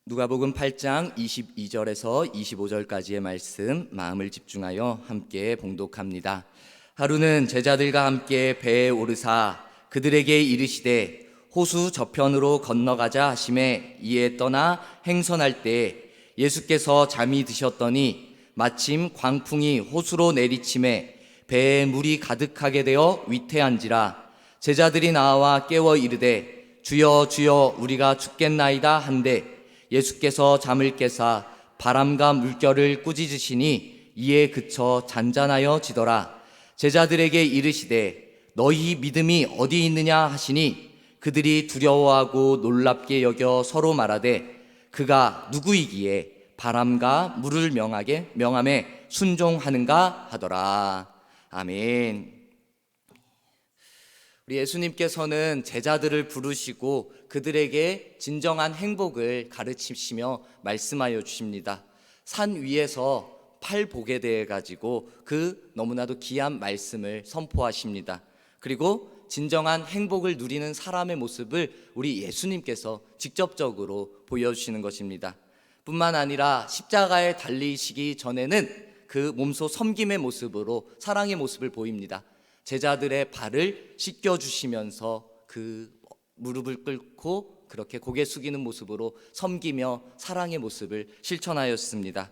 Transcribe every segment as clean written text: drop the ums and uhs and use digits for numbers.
누가복음 8장 22절에서 25절까지의 말씀 마음을 집중하여 함께 봉독합니다. 하루는 제자들과 함께 배에 오르사 그들에게 이르시되 호수 저편으로 건너가자 하시매 이에 떠나 행선할 때 예수께서 잠이 드셨더니 마침 광풍이 호수로 내리침에 배에 물이 가득하게 되어 위태한지라. 제자들이 나와 깨워 이르되 주여 주여 우리가 죽겠나이다 한데 예수께서 잠을 깨사 바람과 물결을 꾸짖으시니 이에 그쳐 잔잔하여 지더라. 제자들에게 이르시되 너희 믿음이 어디 있느냐 하시니 그들이 두려워하고 놀랍게 여겨 서로 말하되 그가 누구이기에 바람과 물을 명함에 순종하는가 하더라. 아멘. 우리 예수님께서는 제자들을 부르시고 그들에게 진정한 행복을 가르치시며 말씀하여 주십니다. 산 위에서 팔복에 대해 가지고 그 너무나도 귀한 말씀을 선포하십니다. 그리고 진정한 행복을 누리는 사람의 모습을 우리 예수님께서 직접적으로 보여주시는 것입니다. 뿐만 아니라 십자가에 달리시기 전에는 그 몸소 섬김의 모습으로 사랑의 모습을 보입니다. 제자들의 발을 씻겨주시면서 그 무릎을 꿇고 그렇게 고개 숙이는 모습으로 섬기며 사랑의 모습을 실천하였습니다.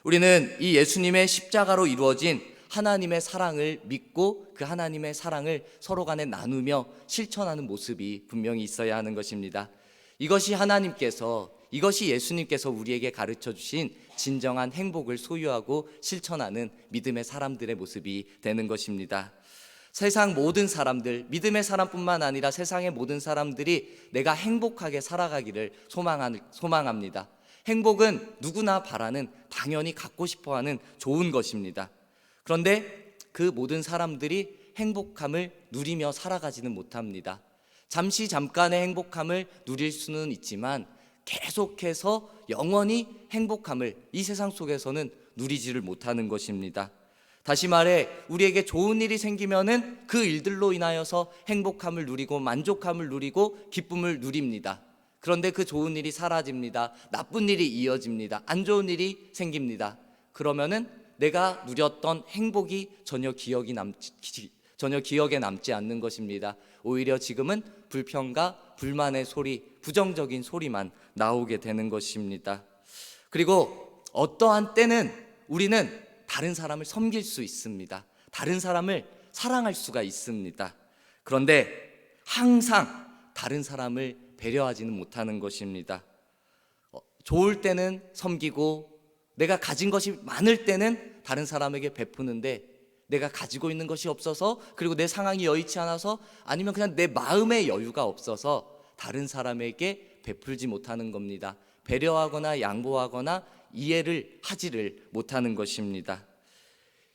우리는 이 예수님의 십자가로 이루어진 하나님의 사랑을 믿고 그 하나님의 사랑을 서로 간에 나누며 실천하는 모습이 분명히 있어야 하는 것입니다. 이것이 예수님께서 우리에게 가르쳐 주신 진정한 행복을 소유하고 실천하는 믿음의 사람들의 모습이 되는 것입니다. 세상 모든 사람들, 믿음의 사람뿐만 아니라 세상의 모든 사람들이 내가 행복하게 살아가기를 소망합니다. 행복은 누구나 바라는, 당연히 갖고 싶어하는 좋은 것입니다. 그런데 그 모든 사람들이 행복함을 누리며 살아가지는 못합니다. 잠깐의 행복함을 누릴 수는 있지만 계속해서 영원히 행복함을 이 세상 속에서는 누리지를 못하는 것입니다. 다시 말해 우리에게 좋은 일이 생기면은 그 일들로 인하여서 행복함을 누리고 만족함을 누리고 기쁨을 누립니다. 그런데 그 좋은 일이 사라집니다. 나쁜 일이 이어집니다. 안 좋은 일이 생깁니다. 그러면은 내가 누렸던 행복이 전혀 기억에 남지 않는 것입니다. 오히려 지금은 불평과 불만의 소리, 부정적인 소리만 나오게 되는 것입니다. 그리고 어떠한 때는 우리는 다른 사람을 섬길 수 있습니다. 다른 사람을 사랑할 수가 있습니다. 그런데 항상 다른 사람을 배려하지는 못하는 것입니다. 좋을 때는 섬기고 내가 가진 것이 많을 때는 다른 사람에게 베푸는데 내가 가지고 있는 것이 없어서 그리고 내 상황이 여의치 않아서 아니면 그냥 내 마음의 여유가 없어서 다른 사람에게 베풀지 못하는 겁니다. 배려하거나 양보하거나 이해를 하지를 못하는 것입니다.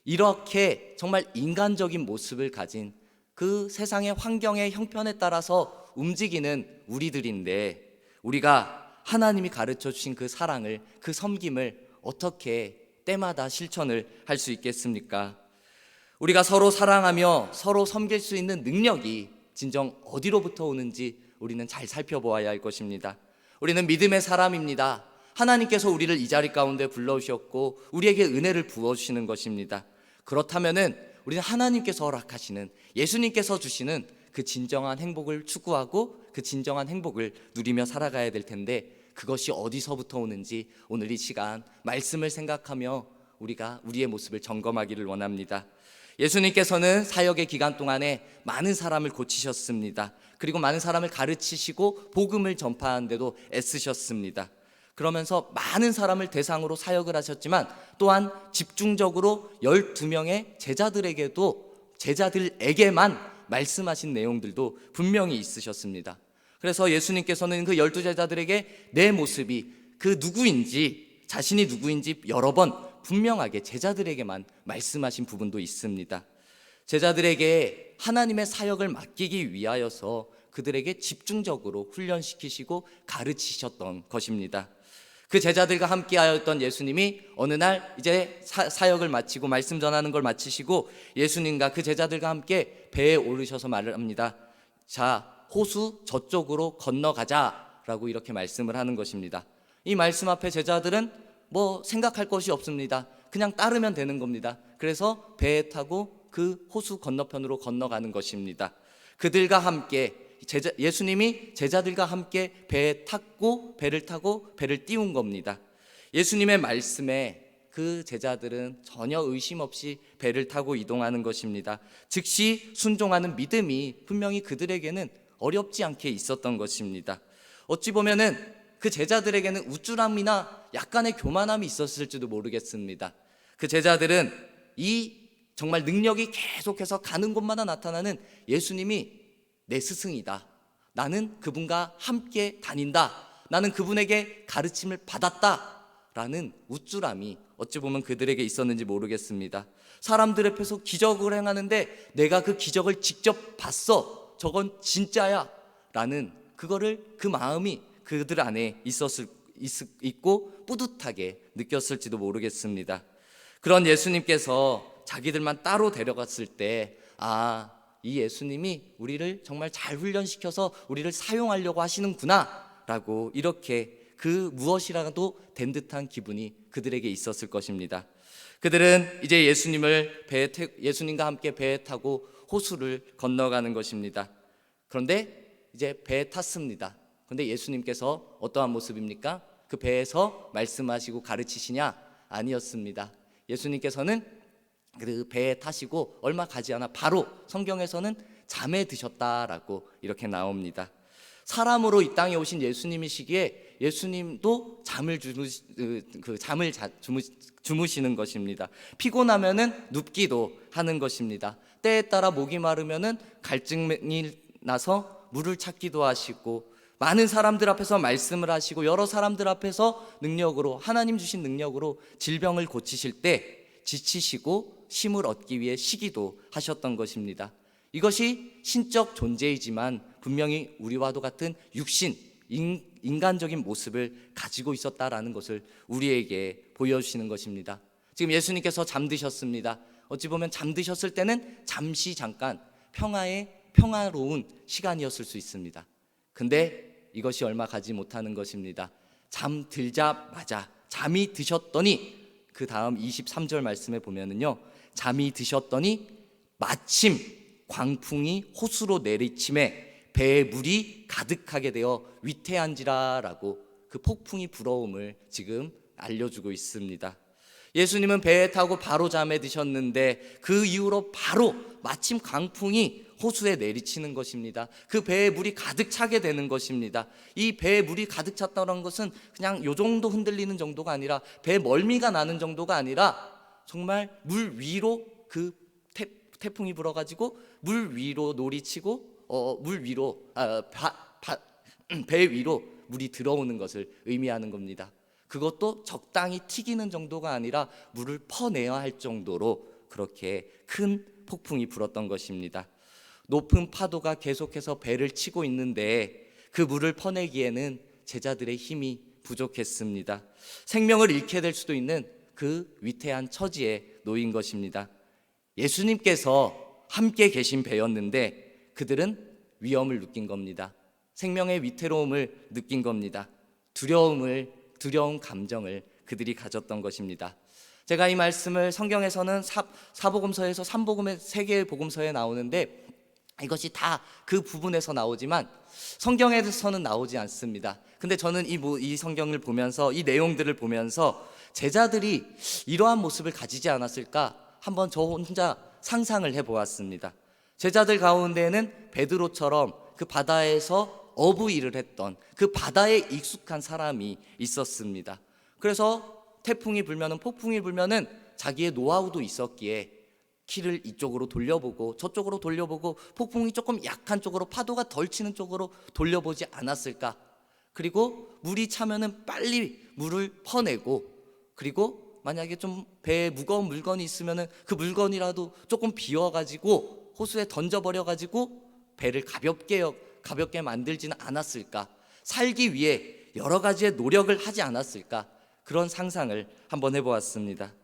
이렇게 정말 인간적인 모습을 가진 그 세상의 환경의 형편에 따라서 움직이는 우리들인데 우리가 하나님이 가르쳐 주신 그 사랑을, 그 섬김을 어떻게 때마다 실천을 할 수 있겠습니까? 우리가 서로 사랑하며 서로 섬길 수 있는 능력이 진정 어디로부터 오는지 우리는 잘 살펴보아야 할 것입니다. 우리는 믿음의 사람입니다. 하나님께서 우리를 이 자리 가운데 불러오셨고 우리에게 은혜를 부어주시는 것입니다. 그렇다면은 우리는 하나님께서 허락하시는, 예수님께서 주시는 그 진정한 행복을 추구하고 그 진정한 행복을 누리며 살아가야 될 텐데 그것이 어디서부터 오는지 오늘 이 시간 말씀을 생각하며 우리가 우리의 모습을 점검하기를 원합니다. 예수님께서는 사역의 기간 동안에 많은 사람을 고치셨습니다. 그리고 많은 사람을 가르치시고 복음을 전파하는 데도 애쓰셨습니다. 그러면서 많은 사람을 대상으로 사역을 하셨지만 또한 집중적으로 12명의 제자들에게만 말씀하신 내용들도 분명히 있으셨습니다. 그래서 예수님께서는 그 12제자들에게 내 모습이 자신이 누구인지 여러 번 분명하게 제자들에게만 말씀하신 부분도 있습니다. 제자들에게 하나님의 사역을 맡기기 위하여서 그들에게 집중적으로 훈련시키시고 가르치셨던 것입니다. 그 제자들과 함께하였던 예수님이 어느 날 이제 사역을 마치고 말씀 전하는 걸 마치시고 예수님과 그 제자들과 함께 배에 오르셔서 말을 합니다. 자, 호수 저쪽으로 건너가자라고 이렇게 말씀을 하는 것입니다. 이 말씀 앞에 제자들은 뭐 생각할 것이 없습니다. 그냥 따르면 되는 겁니다. 그래서 배에 타고 그 호수 건너편으로 건너가는 것입니다. 그들과 함께 예수님이 제자들과 함께 배에 탔고 배를 타고 배를 띄운 겁니다. 예수님의 말씀에 그 제자들은 전혀 의심 없이 배를 타고 이동하는 것입니다. 즉시 순종하는 믿음이 분명히 그들에게는 어렵지 않게 있었던 것입니다. 어찌 보면은 그 제자들에게는 우쭐함이나 약간의 교만함이 있었을지도 모르겠습니다. 그 제자들은 이 정말 능력이 계속해서 가는 곳마다 나타나는 예수님이 내 스승이다, 나는 그분과 함께 다닌다, 나는 그분에게 가르침을 받았다 라는 우쭐함이 어찌 보면 그들에게 있었는지 모르겠습니다. 사람들 앞에서 기적을 행하는데 내가 그 기적을 직접 봤어, 저건 진짜야 라는 그 마음이 그들 안에 있고 뿌듯하게 느꼈을지도 모르겠습니다. 그런 예수님께서 자기들만 따로 데려갔을 때 이 예수님이 우리를 정말 잘 훈련시켜서 우리를 사용하려고 하시는구나 라고 이렇게 그 무엇이라도 된 듯한 기분이 그들에게 있었을 것입니다. 그들은 이제 예수님과 함께 배에 타고 호수를 건너가는 것입니다. 그런데 이제 배에 탔습니다. 그런데 예수님께서 어떠한 모습입니까? 그 배에서 말씀하시고 가르치시냐? 아니었습니다. 예수님께서는 그 배에 타시고 얼마 가지 않아 바로 성경에서는 잠에 드셨다라고 이렇게 나옵니다. 사람으로 이 땅에 오신 예수님이시기에 예수님도 잠을 주무시는 것입니다. 피곤하면은 눕기도 하는 것입니다. 때에 따라 목이 마르면은 갈증이 나서 물을 찾기도 하시고, 많은 사람들 앞에서 말씀을 하시고, 여러 사람들 앞에서 능력으로, 하나님 주신 능력으로 질병을 고치실 때 지치시고 힘을 얻기 위해 쉬기도 하셨던 것입니다. 이것이 신적 존재이지만 분명히 우리와도 같은 육신, 인간적인 모습을 가지고 있었다라는 것을 우리에게 보여주시는 것입니다. 지금 예수님께서 잠드셨습니다. 어찌 보면 잠드셨을 때는 잠시 잠깐 평화로운 시간이었을 수 있습니다. 근데 이것이 얼마 가지 못하는 것입니다. 잠들자마자 잠이 드셨더니, 그 다음 23절 말씀에 보면은요, 잠이 드셨더니 마침 광풍이 호수로 내리침에 배에 물이 가득하게 되어 위태한지라 라고 그 폭풍이 불어옴을 지금 알려주고 있습니다. 예수님은 배에 타고 바로 잠에 드셨는데 그 이후로 바로 마침 강풍이 호수에 내리치는 것입니다. 그 배에 물이 가득 차게 되는 것입니다. 이 배에 물이 가득 찼다는 것은 그냥 요 정도 흔들리는 정도가 아니라, 배에 멀미가 나는 정도가 아니라 정말 물 위로 그 태풍이 불어가지고 물 위로 놀이치고 배 위로 물이 들어오는 것을 의미하는 겁니다. 그것도 적당히 튀기는 정도가 아니라 물을 퍼내야 할 정도로 그렇게 큰 폭풍이 불었던 것입니다. 높은 파도가 계속해서 배를 치고 있는데 그 물을 퍼내기에는 제자들의 힘이 부족했습니다. 생명을 잃게 될 수도 있는 그 위태한 처지에 놓인 것입니다. 예수님께서 함께 계신 배였는데 그들은 위험을 느낀 겁니다. 생명의 위태로움을 느낀 겁니다. 두려운 감정을 그들이 가졌던 것입니다. 제가 이 말씀을 성경에서는 사복음서에서 3복음의 3개의 복음서에 나오는데 이것이 다 그 부분에서 나오지만 성경에서는 나오지 않습니다. 근데 저는 이 성경을 보면서, 이 내용들을 보면서 제자들이 이러한 모습을 가지지 않았을까 한번 저 혼자 상상을 해보았습니다. 제자들 가운데에는 베드로처럼 그 바다에서 어부 일을 했던, 그 바다에 익숙한 사람이 있었습니다. 그래서 태풍이 불면은, 폭풍이 불면은 자기의 노하우도 있었기에 키를 이쪽으로 돌려보고 저쪽으로 돌려보고 폭풍이 조금 약한 쪽으로, 파도가 덜 치는 쪽으로 돌려보지 않았을까. 그리고 물이 차면은 빨리 물을 퍼내고, 그리고 만약에 좀 배에 무거운 물건이 있으면은 그 물건이라도 조금 비워가지고 호수에 던져버려가지고 배를 가볍게 만들지는 않았을까. 살기 위해 여러 가지의 노력을 하지 않았을까. 그런 상상을 한번 해보았습니다.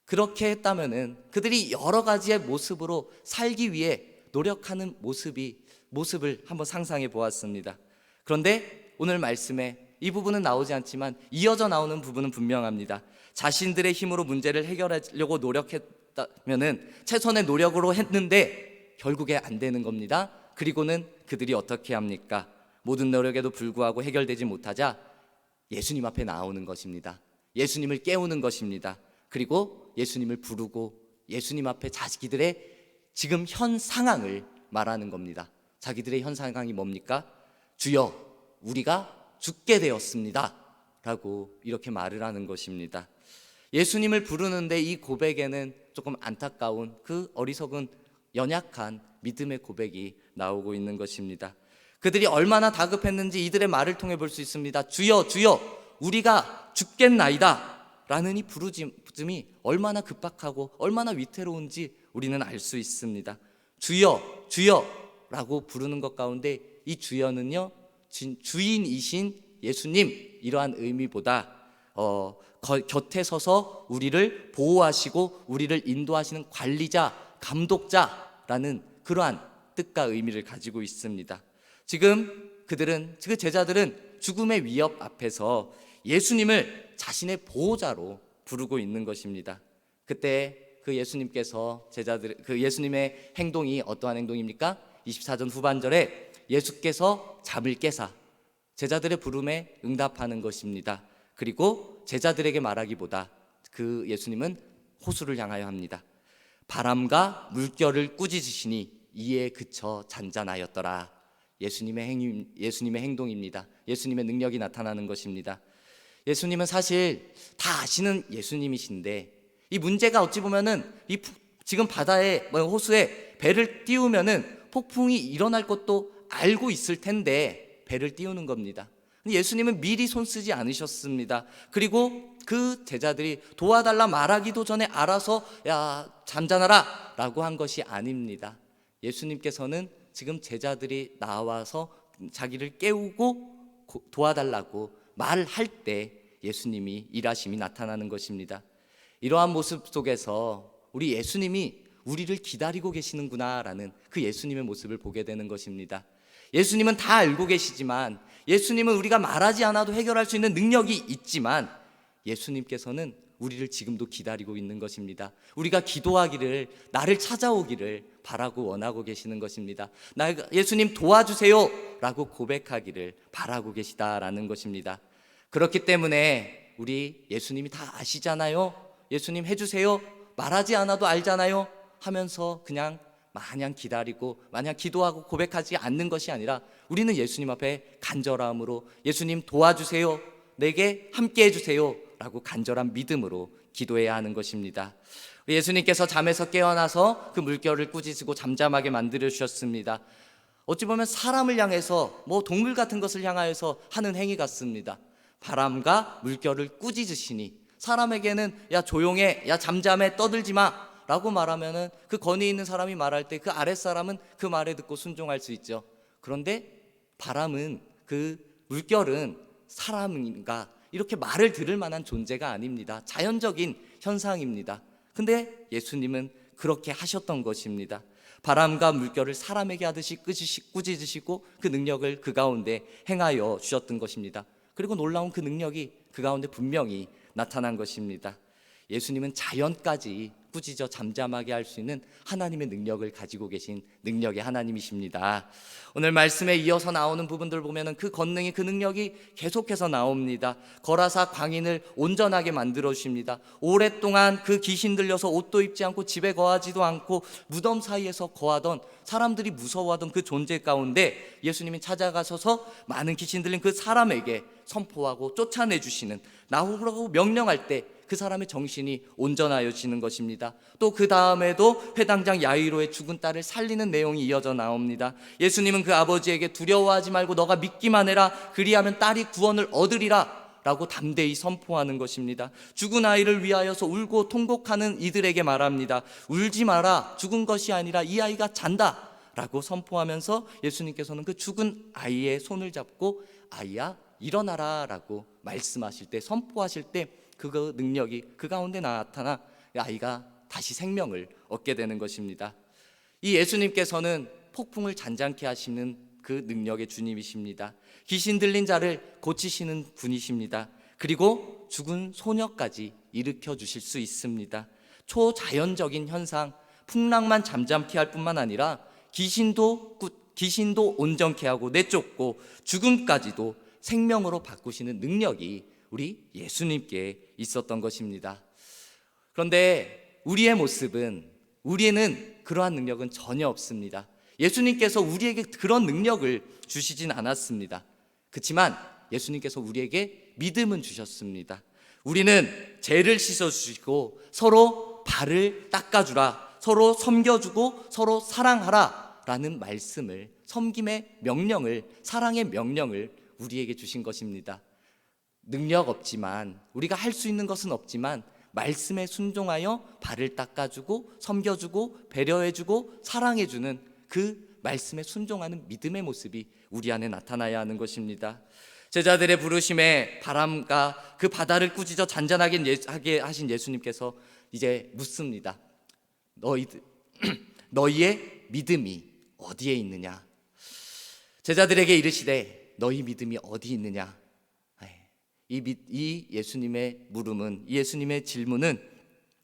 그렇게 했다면은 그들이 여러 가지의 모습으로 살기 위해 노력하는 모습을 한번 상상해 보았습니다. 그런데 오늘 말씀에 이 부분은 나오지 않지만 이어져 나오는 부분은 분명합니다. 자신들의 힘으로 문제를 해결하려고 노력했다면은 최선의 노력으로 했는데 결국에 안 되는 겁니다. 그리고는 그들이 어떻게 합니까? 모든 노력에도 불구하고 해결되지 못하자 예수님 앞에 나오는 것입니다. 예수님을 깨우는 것입니다. 그리고 예수님을 부르고 예수님 앞에 자기들의 지금 현 상황을 말하는 겁니다. 자기들의 현 상황이 뭡니까? 주여, 우리가 죽게 되었습니다 라고 이렇게 말을 하는 것입니다. 예수님을 부르는데 이 고백에는 조금 안타까운 그 어리석은 연약한 믿음의 고백이 나오고 있는 것입니다. 그들이 얼마나 다급했는지 이들의 말을 통해 볼 수 있습니다. 주여, 주여, 우리가 죽겠나이다 라는 이 부르짖음이 얼마나 급박하고 얼마나 위태로운지 우리는 알 수 있습니다. 주여, 주여 라고 부르는 것 가운데 이 주여는요, 주인이신 예수님, 이러한 의미보다 곁에 서서 우리를 보호하시고 우리를 인도하시는 관리자, 감독자라는 그러한 뜻과 의미를 가지고 있습니다. 지금 그 제자들은 죽음의 위협 앞에서 예수님을 자신의 보호자로 부르고 있는 것입니다. 그때 그 예수님께서 그 예수님의 행동이 어떠한 행동입니까? 24절 후반절에 예수께서 잠을 깨사 제자들의 부름에 응답하는 것입니다. 그리고 제자들에게 말하기보다 그 예수님은 호수를 향하여 합니다. 바람과 물결을 꾸짖으시니 이에 그쳐 잔잔하였더라. 예수님의 행동입니다. 예수님의 능력이 나타나는 것입니다. 예수님은 사실 다 아시는 예수님이신데 이 문제가 어찌 보면은 지금 바다에 호수에 배를 띄우면은 폭풍이 일어날 것도 알고 있을 텐데 배를 띄우는 겁니다. 예수님은 미리 손쓰지 않으셨습니다. 그리고 그 제자들이 도와달라 말하기도 전에 알아서 야 잠잠하라 라고 한 것이 아닙니다. 예수님께서는 지금 제자들이 나와서 자기를 깨우고 도와달라고 말할 때 예수님이 일하심이 나타나는 것입니다. 이러한 모습 속에서 우리 예수님이 우리를 기다리고 계시는구나라는 그 예수님의 모습을 보게 되는 것입니다. 예수님은 다 알고 계시지만, 예수님은 우리가 말하지 않아도 해결할 수 있는 능력이 있지만 예수님께서는 우리를 지금도 기다리고 있는 것입니다. 우리가 기도하기를, 나를 찾아오기를 바라고 원하고 계시는 것입니다. 예수님 도와주세요 라고 고백하기를 바라고 계시다라는 것입니다. 그렇기 때문에 우리 예수님이 다 아시잖아요, 예수님 해주세요, 말하지 않아도 알잖아요 하면서 그냥 마냥 기다리고 마냥 기도하고 고백하지 않는 것이 아니라 우리는 예수님 앞에 간절함으로 예수님 도와주세요, 내게 함께 해주세요 라고 간절한 믿음으로 기도해야 하는 것입니다. 예수님께서 잠에서 깨어나서 그 물결을 꾸짖으고 잠잠하게 만들어 주셨습니다. 어찌 보면 사람을 향해서 동물 같은 것을 향하여서 하는 행위 같습니다. 바람과 물결을 꾸짖으시니, 사람에게는 야 조용해, 야 잠잠해, 떠들지 마 라고 말하면은 그 권위 있는 사람이 말할 때 그 아랫사람은 그 말에 듣고 순종할 수 있죠. 그런데 바람은, 그 물결은 사람인가 이렇게 말을 들을 만한 존재가 아닙니다. 자연적인 현상입니다. 근데 예수님은 그렇게 하셨던 것입니다. 바람과 물결을 사람에게 하듯이 꾸짖으시고 그 능력을 그 가운데 행하여 주셨던 것입니다. 그리고 놀라운 그 능력이 그 가운데 분명히 나타난 것입니다. 예수님은 자연까지 꾸짖어 잠잠하게 할 수 있는 하나님의 능력을 가지고 계신 능력의 하나님이십니다. 오늘 말씀에 이어서 나오는 부분들 보면은 그 권능이, 그 능력이 계속해서 나옵니다. 거라사 광인을 온전하게 만들어 주십니다. 오랫동안 그 귀신 들려서 옷도 입지 않고 집에 거하지도 않고 무덤 사이에서 거하던, 사람들이 무서워하던 그 존재 가운데 예수님이 찾아가셔서 많은 귀신 들린 그 사람에게 선포하고 쫓아내 주시는, 나오라고 명령할 때 그 사람의 정신이 온전하여지는 것입니다. 또 그 다음에도 회당장 야이로의 죽은 딸을 살리는 내용이 이어져 나옵니다. 예수님은 그 아버지에게 두려워하지 말고 너가 믿기만 해라, 그리하면 딸이 구원을 얻으리라 라고 담대히 선포하는 것입니다. 죽은 아이를 위하여서 울고 통곡하는 이들에게 말합니다. 울지 마라, 죽은 것이 아니라 이 아이가 잔다 라고 선포하면서 예수님께서는 그 죽은 아이의 손을 잡고 아이야 일어나라 라고 말씀하실 때, 선포하실 때 그 능력이 그 가운데 나타나 아이가 다시 생명을 얻게 되는 것입니다. 이 예수님께서는 폭풍을 잔잔케 하시는 그 능력의 주님이십니다. 귀신 들린 자를 고치시는 분이십니다. 그리고 죽은 소녀까지 일으켜 주실 수 있습니다. 초자연적인 현상, 풍랑만 잠잠케 할 뿐만 아니라 귀신도 온전케 하고 내쫓고 죽음까지도 생명으로 바꾸시는 능력이 우리 예수님께 있었던 것입니다. 그런데 우리의 모습은, 우리는 그러한 능력은 전혀 없습니다. 예수님께서 우리에게 그런 능력을 주시진 않았습니다. 그렇지만 예수님께서 우리에게 믿음은 주셨습니다. 우리는 죄를 씻어주시고 서로 발을 닦아주라, 서로 섬겨주고 서로 사랑하라 라는 말씀을, 섬김의 명령을, 사랑의 명령을 우리에게 주신 것입니다. 능력 없지만, 우리가 할 수 있는 것은 없지만 말씀에 순종하여 발을 닦아주고 섬겨주고 배려해주고 사랑해주는 그 말씀에 순종하는 믿음의 모습이 우리 안에 나타나야 하는 것입니다. 제자들의 부르심에 바람과 그 바다를 꾸짖어 잔잔하게 하신 예수님께서 이제 묻습니다. 너희의 믿음이 어디에 있느냐? 제자들에게 이르시되 너희 믿음이 어디 있느냐? 이 예수님의 물음은, 이 예수님의 질문은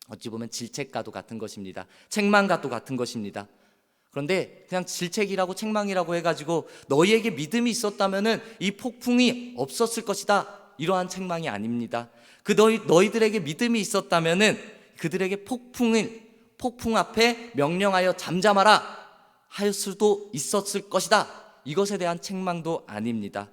어찌 보면 질책과도 같은 것입니다. 책망과도 같은 것입니다. 그런데 그냥 질책이라고 책망이라고 해가지고 너희에게 믿음이 있었다면은 이 폭풍이 없었을 것이다, 이러한 책망이 아닙니다. 너희들에게 믿음이 있었다면은 그들에게 폭풍 앞에 명령하여 잠잠하라 할 수도 있었을 것이다, 이것에 대한 책망도 아닙니다.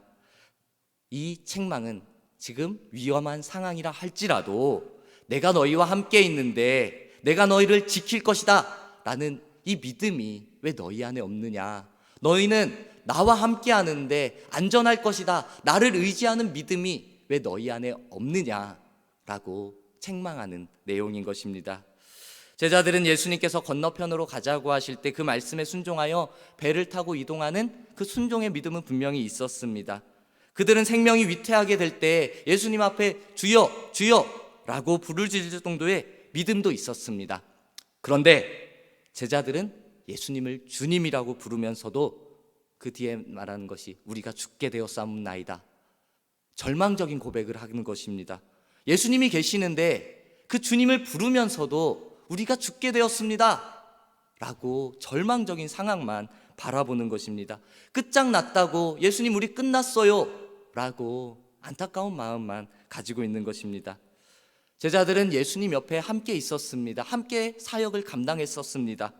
이 책망은 지금 위험한 상황이라 할지라도 내가 너희와 함께 있는데 내가 너희를 지킬 것이다 라는 이 믿음이 왜 너희 안에 없느냐? 너희는 나와 함께 하는데 안전할 것이다, 나를 의지하는 믿음이 왜 너희 안에 없느냐라고 책망하는 내용인 것입니다. 제자들은 예수님께서 건너편으로 가자고 하실 때 그 말씀에 순종하여 배를 타고 이동하는 그 순종의 믿음은 분명히 있었습니다. 그들은 생명이 위태하게 될 때 예수님 앞에 주여 주여 라고 부를 지를 정도의 믿음도 있었습니다. 그런데 제자들은 예수님을 주님이라고 부르면서도 그 뒤에 말하는 것이 우리가 죽게 되었사옵나이다, 절망적인 고백을 하는 것입니다. 예수님이 계시는데 그 주님을 부르면서도 우리가 죽게 되었습니다 라고 절망적인 상황만 바라보는 것입니다. 끝장났다고, 예수님 우리 끝났어요 라고 안타까운 마음만 가지고 있는 것입니다. 제자들은 예수님 옆에 함께 있었습니다. 함께 사역을 감당했었습니다.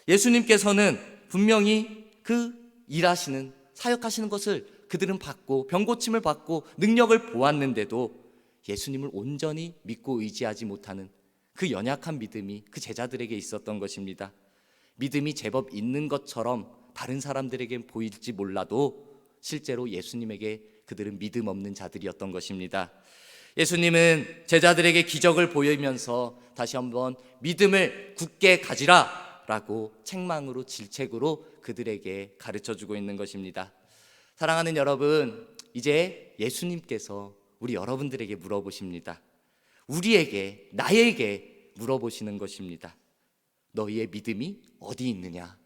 예수님께서는 분명히 그 일하시는, 사역하시는 것을 그들은 받고 병고침을 받고 능력을 보았는데도 예수님을 온전히 믿고 의지하지 못하는 그 연약한 믿음이 그 제자들에게 있었던 것입니다. 믿음이 제법 있는 것처럼 다른 사람들에게 보일지 몰라도 실제로 예수님에게 그들은 믿음 없는 자들이었던 것입니다. 예수님은 제자들에게 기적을 보이면서 다시 한번 믿음을 굳게 가지라 라고 책망으로, 질책으로 그들에게 가르쳐주고 있는 것입니다. 사랑하는 여러분, 이제 예수님께서 우리 여러분들에게 물어보십니다. 우리에게, 나에게 물어보시는 것입니다. 너희의 믿음이 어디 있느냐?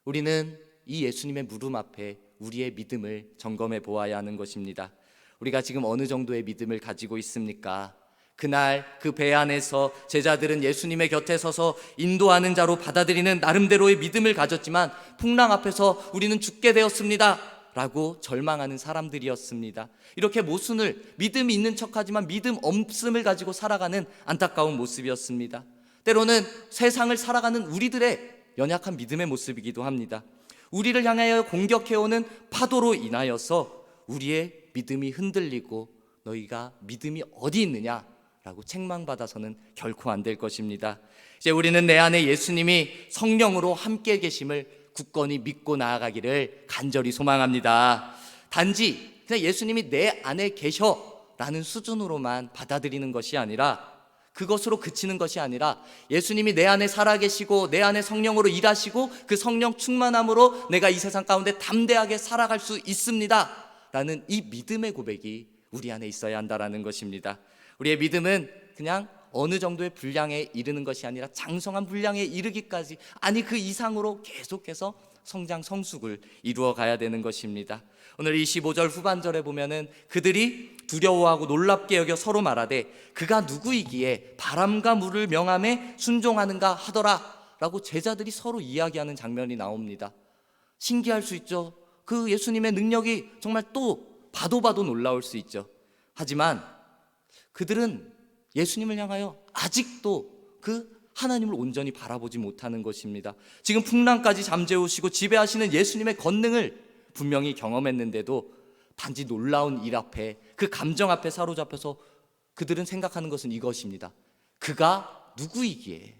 우리는 이 예수님의 물음 앞에 우리의 믿음을 점검해 보아야 하는 것입니다. 우리가 지금 어느 정도의 믿음을 가지고 있습니까? 그날 그 배 안에서 제자들은 예수님의 곁에 서서 인도하는 자로 받아들이는 나름대로의 믿음을 가졌지만 풍랑 앞에서 우리는 죽게 되었습니다 라고 절망하는 사람들이었습니다. 이렇게 모순을, 믿음이 있는 척하지만 믿음 없음을 가지고 살아가는 안타까운 모습이었습니다. 때로는 세상을 살아가는 우리들의 연약한 믿음의 모습이기도 합니다. 우리를 향하여 공격해오는 파도로 인하여서 우리의 믿음이 흔들리고 너희가 믿음이 어디 있느냐 라고 책망받아서는 결코 안 될 것입니다. 이제 우리는 내 안에 예수님이 성령으로 함께 계심을 굳건히 믿고 나아가기를 간절히 소망합니다. 단지 그냥 예수님이 내 안에 계셔 라는 수준으로만 받아들이는 것이 아니라, 그것으로 그치는 것이 아니라 예수님이 내 안에 살아계시고 내 안에 성령으로 일하시고 그 성령 충만함으로 내가 이 세상 가운데 담대하게 살아갈 수 있습니다 라는 이 믿음의 고백이 우리 안에 있어야 한다라는 것입니다. 우리의 믿음은 그냥 어느 정도의 분량에 이르는 것이 아니라 장성한 분량에 이르기까지, 아니 그 이상으로 계속해서 성장 성숙을 이루어 가야 되는 것입니다. 오늘 25절 후반절에 보면은 그들이 두려워하고 놀랍게 여겨 서로 말하되 그가 누구이기에 바람과 물을 명함에 순종하는가 하더라 라고 제자들이 서로 이야기하는 장면이 나옵니다. 신기할 수 있죠. 그 예수님의 능력이 정말 또 봐도 놀라울 수 있죠. 하지만 그들은 예수님을 향하여 아직도 그 하나님을 온전히 바라보지 못하는 것입니다. 지금 풍랑까지 잠재우시고 지배하시는 예수님의 권능을 분명히 경험했는데도 단지 놀라운 일 앞에, 그 감정 앞에 사로잡혀서 그들은 생각하는 것은 이것입니다. 그가 누구이기에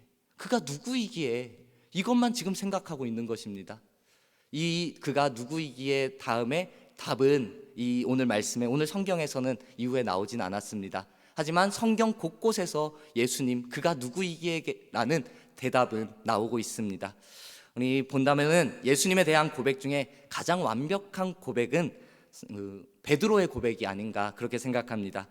이것만 지금 생각하고 있는 것입니다. 이 그가 누구이기에 다음에 답은 이 오늘 말씀에, 오늘 성경에서는 이후에 나오진 않았습니다. 하지만 성경 곳곳에서 예수님 그가 누구이기에라는 대답은 나오고 있습니다. 우리 본다면은 예수님에 대한 고백 중에 가장 완벽한 고백은 베드로의 고백이 아닌가 그렇게 생각합니다.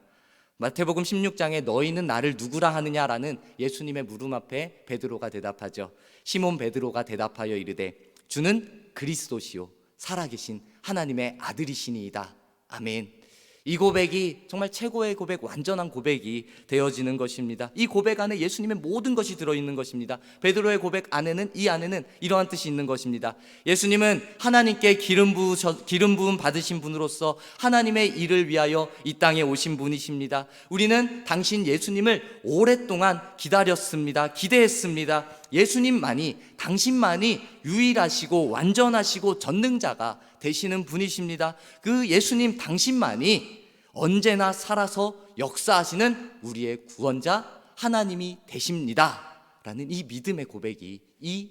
마태복음 16장에 너희는 나를 누구라 하느냐라는 예수님의 물음 앞에 베드로가 대답하죠. 시몬 베드로가 대답하여 이르되 주는 그리스도시요 살아계신 하나님의 아들이시니이다. 아멘. 이 고백이 정말 최고의 고백, 완전한 고백이 되어지는 것입니다. 이 고백 안에 예수님의 모든 것이 들어있는 것입니다. 베드로의 고백 안에는, 이 안에는 이러한 뜻이 있는 것입니다. 예수님은 하나님께 기름 부음 받으신 분으로서 하나님의 일을 위하여 이 땅에 오신 분이십니다. 우리는 당신 예수님을 오랫동안 기다렸습니다. 기대했습니다. 예수님만이, 당신만이 유일하시고 완전하시고 전능자가 되시는 분이십니다. 그 예수님 당신만이 언제나 살아서 역사하시는 우리의 구원자 하나님이 되십니다 라는 이 믿음의 고백이 이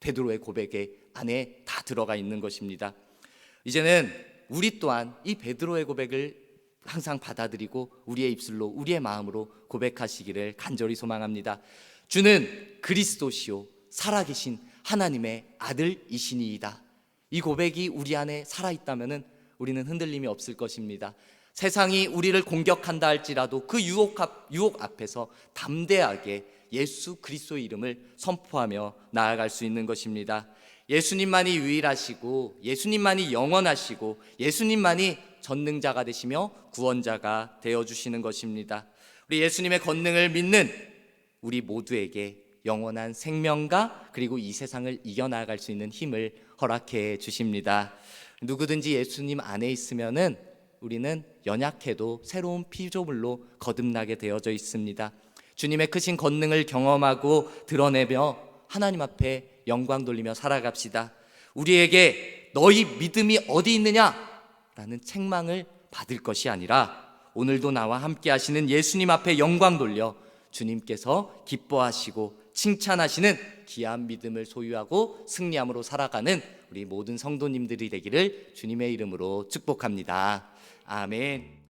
베드로의 고백의 안에 다 들어가 있는 것입니다. 이제는 우리 또한 이 베드로의 고백을 항상 받아들이고 우리의 입술로, 우리의 마음으로 고백하시기를 간절히 소망합니다. 주는 그리스도시요 살아계신 하나님의 아들이시니이다. 이 고백이 우리 안에 살아있다면 우리는 흔들림이 없을 것입니다. 세상이 우리를 공격한다 할지라도 그 유혹 앞에서 담대하게 예수 그리스도의 이름을 선포하며 나아갈 수 있는 것입니다. 예수님만이 유일하시고 예수님만이 영원하시고 예수님만이 전능자가 되시며 구원자가 되어주시는 것입니다. 우리 예수님의 권능을 믿는 우리 모두에게 영원한 생명과 그리고 이 세상을 이겨나갈 수 있는 힘을 허락해 주십니다. 누구든지 예수님 안에 있으면은 우리는 연약해도 새로운 피조물로 거듭나게 되어져 있습니다. 주님의 크신 권능을 경험하고 드러내며 하나님 앞에 영광 돌리며 살아갑시다. 우리에게 너희 믿음이 어디 있느냐라는 책망을 받을 것이 아니라 오늘도 나와 함께 하시는 예수님 앞에 영광 돌려 주님께서 기뻐하시고 칭찬하시는 귀한 믿음을 소유하고 승리함으로 살아가는 우리 모든 성도님들이 되기를 주님의 이름으로 축복합니다. 아멘.